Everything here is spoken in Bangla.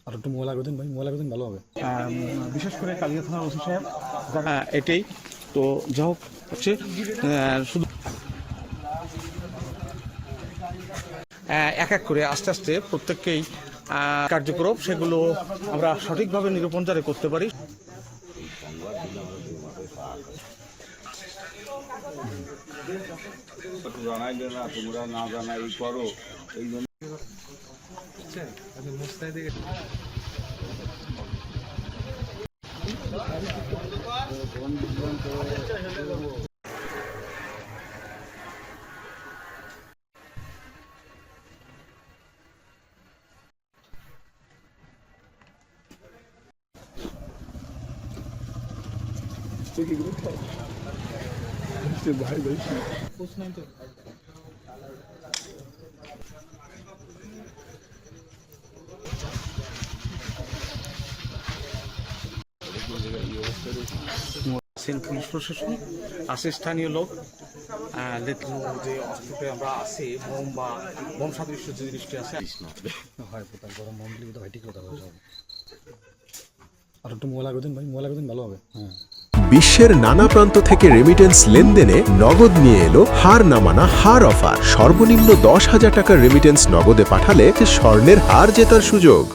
আর একটু মোবাইল আগে দিন ভাই, মোবাইল আগে দিন ভালো হবে। বিশেষ করে কালিয়া থানার ওসি সাহেব এটাই তো যা হোক হচ্ছে শুধু এক এক করে আস্তে আস্তে প্রত্যেককেই কার্যক্রম সেগুলো আমরা সঠিকভাবে নিরূপণ যাতে করতে পারি। জানাইলে না, তোমরা না জানাই করো এই জন্য ভাই ভাই পুলিশ প্রশাসন আছে, স্থানীয় লোক দেখলো যে অস্ত্রতে আমরা আছি বোম সাদৃশ্য যে জিনিসটি আছে হয় কোথায় গরম মন দিলে তো ভাই ঠিক কথা হবে। আর একটু মোবাইল আগে দিন ভাই, মোবাইল আগে দিন ভালো হবে। বিশ্বের নানা প্রান্ত থেকে রেমিটেন্স লেনদেনে নগদ নিয়ে এলো হার না মানা হার অফার। সর্বনিম্ন 10,000 টাকার রেমিটেন্স নগদে পাঠালে স্বর্ণের হার জেতার সুযোগ।